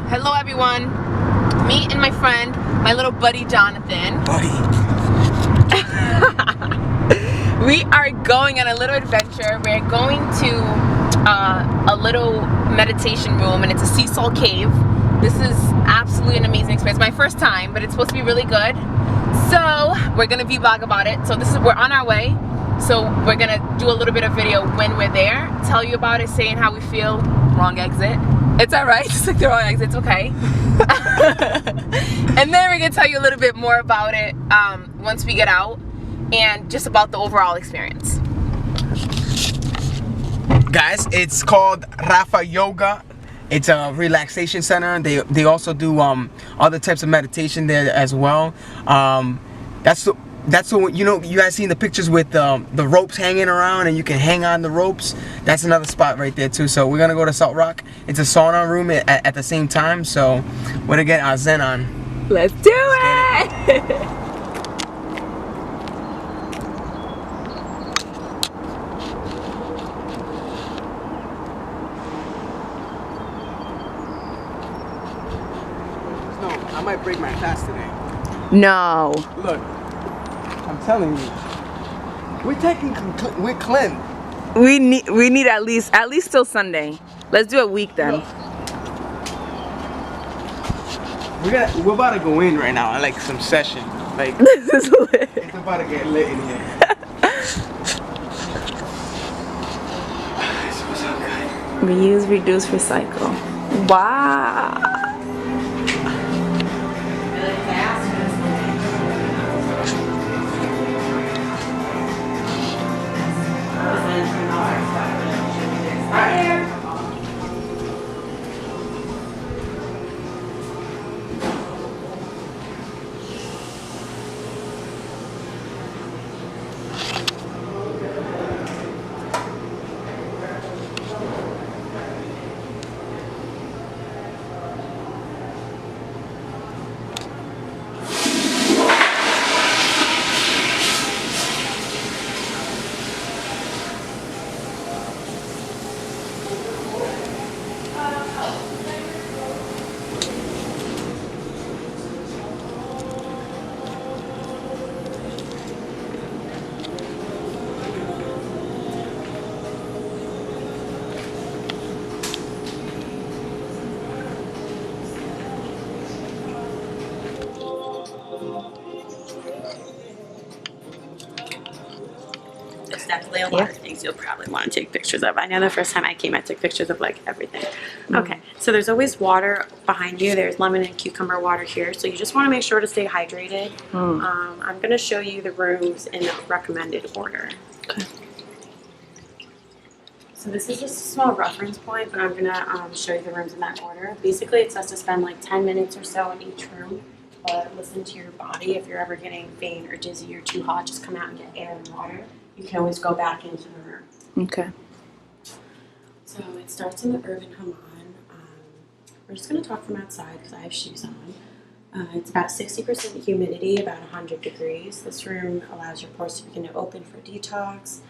hello everyone. Me and my friend, my little buddy Jonathan. We are going on a little adventure. We're going to a little meditation room, and it's a sea salt cave. This is absolutely an amazing experience. My first time, but it's supposed to be really good. So we're gonna vlog about it. So we're on our way. So we're gonna do a little bit of video when we're there, tell you about it, saying how we feel. Wrong exit. It's alright, just like the wrong exit, it's okay. And then we're gonna tell you a little bit more about it once we get out, and just about the overall experience. Guys, it's called Raffa Yoga. It's a relaxation center. They also do other types of meditation there as well. That's the you know, you guys seen the pictures with the ropes hanging around and you can hang on the ropes. That's another spot right there too. So we're gonna go to Salt Rock. It's a sauna room at the same time. So we're gonna get our zen on. Let's do it. No, I might break my fast today. No. Look, I'm telling you, we're clean. We need at least till Sunday. Let's do a week then. Look. We're about to go in right now. I like some session. Like This is lit. it's about to get lit in here. This was so good. Reuse, reduce, recycle. Wow. There's definitely a lot of things you'll probably want to take pictures of. I know the first time I came, I took pictures of like everything. Okay, so there's always water behind you. There's lemon and cucumber water here. So you just want to make sure to stay hydrated. I'm going to show you the rooms in the recommended order. Okay. So this is just a small reference point, but I'm going to show you the rooms in that order. Basically, it says to spend like 10 minutes or so in each room. But listen to your body. If you're ever getting faint or dizzy or too hot, just come out and get air and water. You can always go back into the room. Okay. So it starts in the urban Haman. We're just going to talk from outside because I have shoes on. It's about 60% humidity, about 100 degrees. This room allows your pores to begin to open for detox.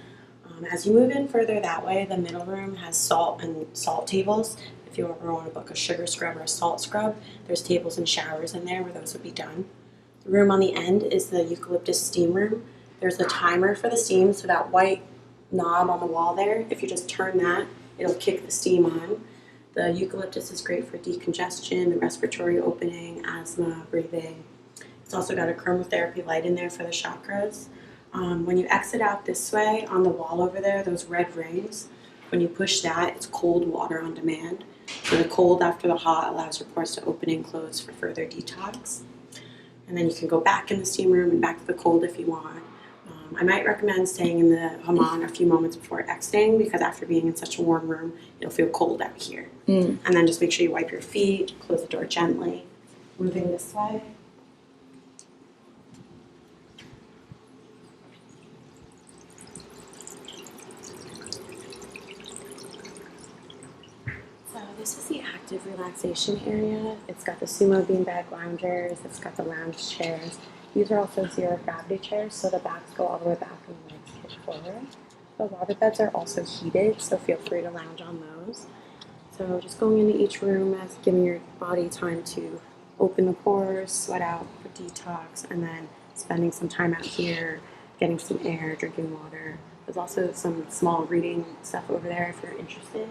As you move in further that way, the middle room has salt tables. If you ever want to book a sugar scrub or a salt scrub, there's tables and showers in there where those would be done. The room on the end is the eucalyptus steam room. There's a timer for the steam, so that white knob on the wall there, if you just turn that, it'll kick the steam on. The eucalyptus is great for decongestion, the respiratory opening, asthma, breathing. It's also got a chromotherapy light in there for the chakras. When you exit out this way, on the wall over there, those red rings, when you push that, it's cold water on demand. So the cold after the hot allows your pores to open and close for further detox. And then you can go back in the steam room and back to the cold if you want. I might recommend staying in the Haman a few moments before exiting, because after being in such a warm room, you'll feel cold out here. And then just make sure you wipe your feet, close the door gently. Moving this way. So this is the active relaxation area. It's got the sumo beanbag loungers, it's got the lounge chairs. These are also zero gravity chairs, so the backs go all the way back and the legs kick forward. The water beds are also heated, so feel free to lounge on those. So So just going into each room as giving your body time to open the pores, sweat out for detox, and then spending some time out here, getting some air, drinking water. There's also some small reading stuff over there if you're interested.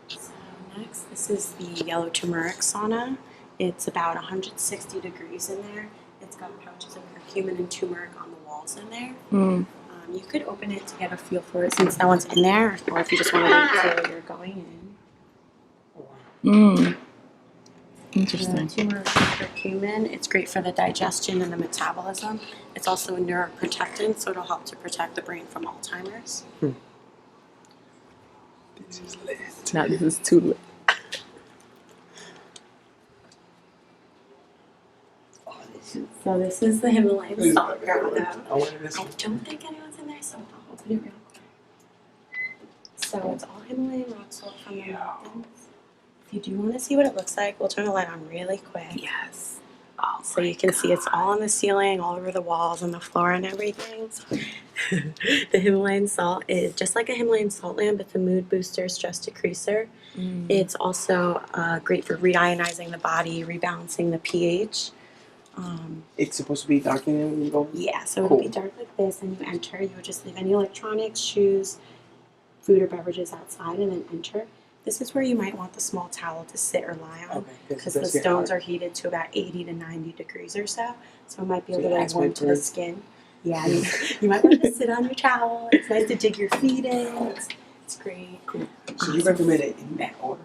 So next, this is the yellow turmeric sauna. It's about 160 degrees in there. It's got pouches of curcumin and turmeric on the walls in there. You could open it to get a feel for it since that one's in there, or if you just want to wait until you're going in. Interesting. Turmeric and curcumin, it's great for the digestion and the metabolism. It's also a neuroprotectant, so it'll help to protect the brain from Alzheimer's. This is lit. Now this is too lit. So this is the Himalayan salt ground. I wanted this I one. don't think anyone's in there, so I'll open it real quick. So it's all Himalayan rock salt from the mountains. If you do want to see what it looks like, we'll turn the light on really quick. Yes. Oh, So you can see it's all on the ceiling, all over the walls and the floor and everything. The Himalayan salt is just like a Himalayan salt lamp. It's a mood booster, stress decreaser. It's also great for reionizing the body, rebalancing the pH. It's supposed to be dark in there when you go. Yeah, so Cool. it'll be dark like this, and you enter. You would just leave any electronics, shoes, food, or beverages outside, and then enter. This is where you might want the small towel to sit or lie on, Okay, because the stones are heated to about 80 to 90 degrees or so, so it might be a So little your warm eyes to the might burn. skin. Yeah, you might want to sit on your towel. It's nice to dig your feet in. It's great. Cool. So you recommend it in that order?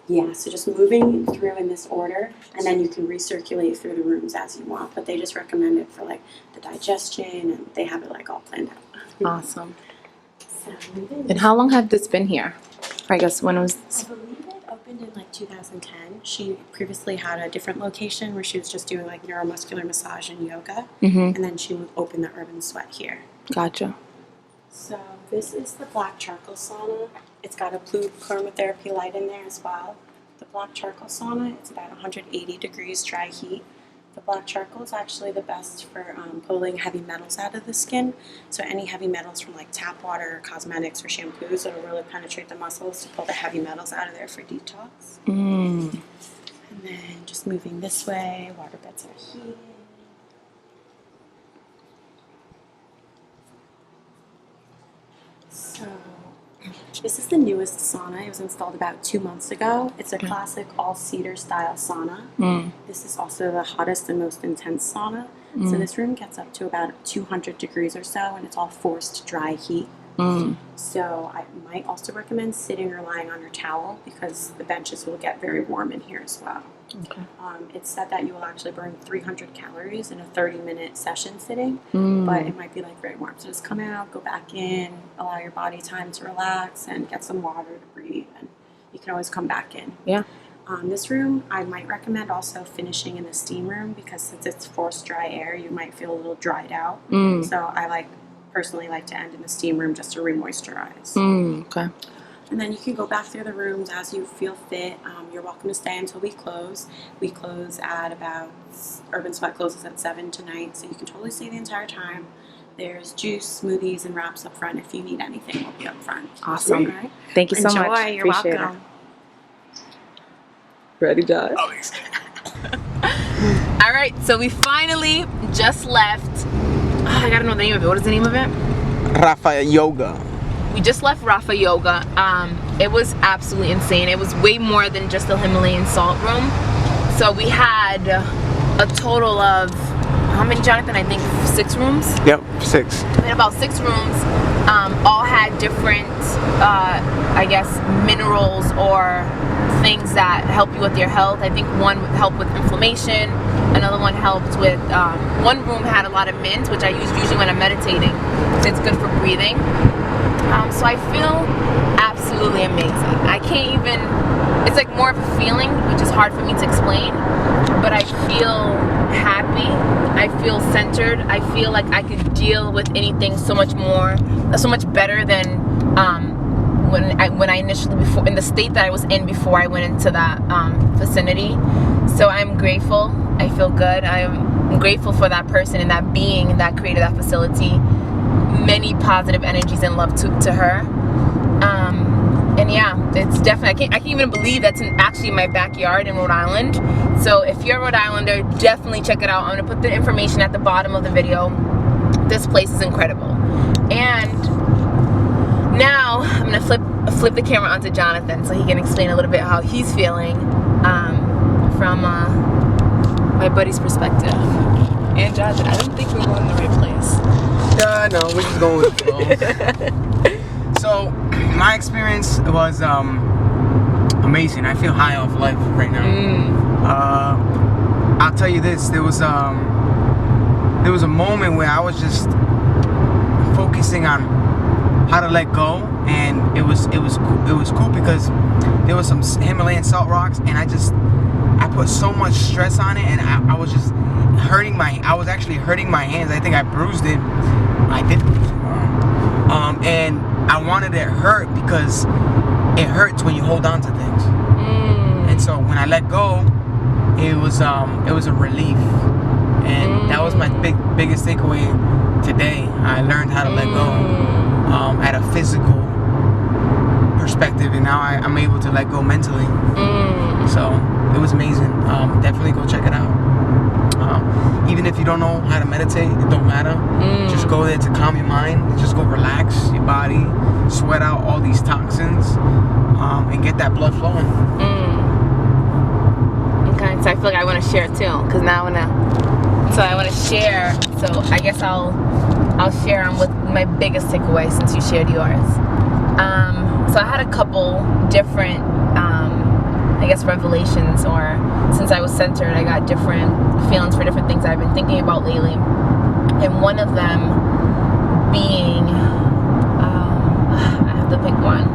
Yeah, so just moving through in this order, and then you can recirculate through the rooms as you want. But they just recommend it for like the digestion, and they have it like all planned out. awesome. So, And how long had this been here? I guess when was I this? believe it opened in like 2010. She previously had a different location where she was just doing like neuromuscular massage and yoga, Mm-hmm. and then she would open the Urban Sweat here. Gotcha. So this is the black charcoal sauna. It's got a blue chromotherapy light in there as well. The black charcoal sauna, it's about 180 degrees dry heat. The black charcoal is actually the best for pulling heavy metals out of the skin. So any heavy metals from like tap water, cosmetics, or shampoos, it'll really penetrate the muscles to pull the heavy metals out of there for detox. And then just moving this way, water beds are heated. So this is the newest sauna. It was installed about 2 months ago. It's a classic all cedar style sauna. This is also the hottest and most intense sauna. So this room gets up to about 200 degrees or so, and it's all forced dry heat. So I might also recommend sitting or lying on your towel, because the benches will get very warm in here as well. Okay. It's said that you will actually burn 300 calories in a 30-minute session sitting, but it might be like very warm. So just come out, go back in, allow your body time to relax and get some water to breathe, and you can always come back in. Yeah. This room, I might recommend also finishing in the steam room, because since it's forced dry air, you might feel a little dried out. So I personally like to end in the steam room just to re-moisturize. Okay. And then you can go back through the rooms as you feel fit. You're welcome to stay until we close. We close at about, Urban Sweat closes at 7 tonight, so you can totally stay the entire time. There's juice, smoothies, and wraps up front. If you need anything, we'll be up front. Awesome. Okay? Thank you so Enjoy. much. You're Appreciate welcome. it. Ready, Josh? All right, so we finally just left. I gotta know the name of it. What is the name of it? Raffa Yoga. We just left Raffa Yoga. It was absolutely insane. It was way more than just the Himalayan salt room. So we had a total of, how many, Jonathan? I think 6 rooms? Yep, 6. We had about 6 rooms. All had different, I guess, minerals or things that help you with your health. I think one helped with inflammation. Another one helped with, one room had a lot of mint, which I use usually when I'm meditating. It's good for breathing. So I feel absolutely amazing. I can't even, it's like more of a feeling, which is hard for me to explain, but I feel happy. I feel centered. I feel like I could deal with anything so much more, so much better than when I initially, before, in the state that I was in before I went into that vicinity. So I'm grateful. I feel good. I'm grateful for that person and that being that created that facility. Many positive energies and love to her. yeah, it's definitely, I can't even believe that's actually in my backyard in Rhode Island. So if you're a Rhode Islander, definitely check it out. I'm gonna put the information at the bottom of the video. This place is incredible. And now I'm gonna flip the camera onto Jonathan so he can explain a little bit how he's feeling from my buddy's perspective. And Jonathan, I don't think we're going to the right place. No, we're just going with the flow. So, my experience was amazing. I feel high off life right now. I'll tell you this. There was a moment where I was just focusing on how to let go, and it was cool because there was some Himalayan salt rocks, and I put so much stress on it, and I was just I was actually hurting my hands. I think I bruised it. I did bruise it. And I wanted it hurt because it hurts when you hold on to things. And so when I let go, it was a relief. And that was my biggest takeaway today. I learned how to let go at a physical perspective, and now I'm able to let go mentally. So it was amazing. Definitely go check it out. Even if you don't know how to meditate, it don't matter. Just go there to calm your mind. Just go relax your body, sweat out all these toxins, and get that blood flowing. Okay, so I feel like I want to share too, because now I want to share. So I guess I'll share on what my biggest takeaway since you shared yours. So I had a couple different, I guess, revelations, or since I was centered, I got different feelings for different things I've been thinking about lately. And one of them being, I have to pick one.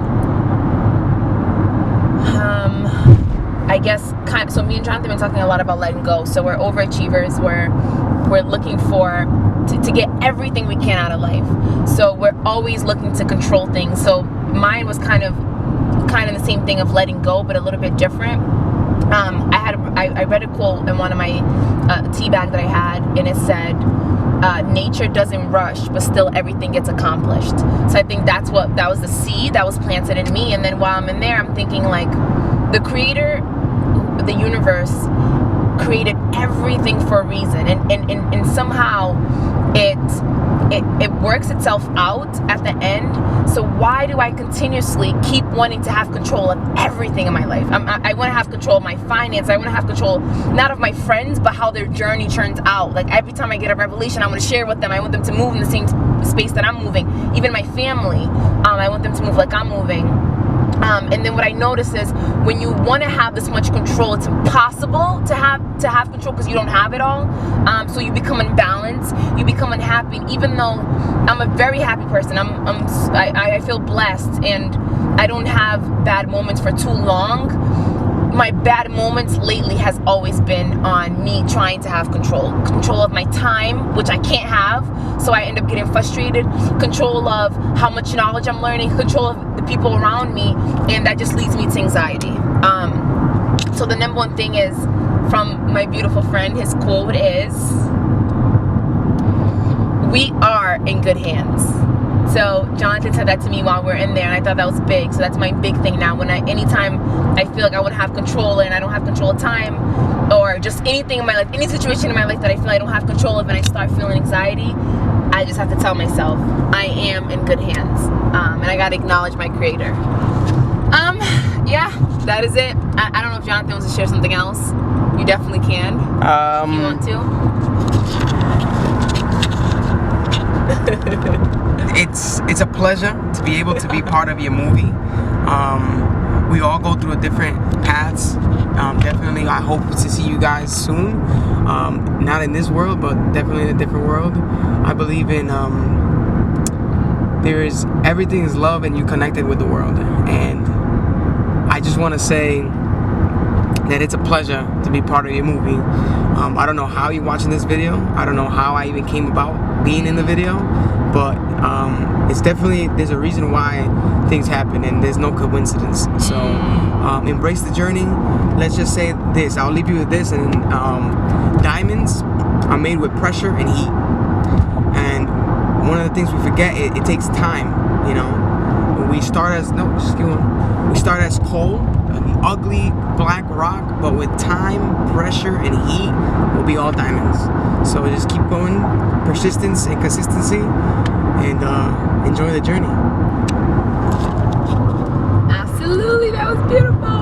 I guess so me and Jonathan have been talking a lot about letting go. So we're overachievers. We're looking to get everything we can out of life. So we're always looking to control things. So mine was kind of the same thing of letting go, but a little bit different. I read a quote in one of my tea bag that I had, and it said, nature doesn't rush, but still everything gets accomplished. So I think that was the seed that was planted in me. And then while I'm in there, I'm thinking like, the creator, the universe created everything for a reason, and somehow it works itself out at the end. So why do I continuously keep wanting to have control of everything in my life? I want to have control of my finance. I want to have control not of my friends, but how their journey turns out. Like every time I get a revelation, I want to share with them. I want them to move in the same space that I'm moving. Even my family, I want them to move like I'm moving. And then what I notice is when you want to have this much control, it's impossible to have control because you don't have it all. So you become imbalanced, you become unhappy. And even though I'm a very happy person, I feel blessed, and I don't have bad moments for too long. My bad moments lately has always been on me trying to have control of my time, which I can't have, so I end up getting frustrated, control of how much knowledge I'm learning, control of the people around me, and that just leads me to anxiety. So the number one thing is from my beautiful friend. His quote is, "We are in good hands." So Jonathan said that to me while we're in there, and I thought that was big. So that's my big thing now. Anytime I feel like I want to have control and I don't have control of time, or just anything in my life, any situation in my life that I feel I don't have control of, and I start feeling anxiety, I just have to tell myself I am in good hands, and I gotta acknowledge my creator. Yeah, that is it. I don't know if Jonathan wants to share something else. You definitely can. If you want to. It's a pleasure to be able to be part of your movie. We all go through different paths. Definitely, I hope to see you guys soon. Not in this world, but definitely in a different world. I believe in everything is love, and you connected with the world. And I just want to say that it's a pleasure to be part of your movie. I don't know how you're watching this video. I don't know how I even came about being in the video, but it's definitely, there's a reason why things happen, and there's no coincidence. So embrace the journey. Let's just say this, I'll leave you with this, and diamonds are made with pressure and heat. And one of the things we forget, it takes time, you know. we start as coal, an ugly black rock, but with time, pressure, and heat, we'll be all diamonds. So just keep going, persistence and consistency, and enjoy the journey. Absolutely, that was beautiful.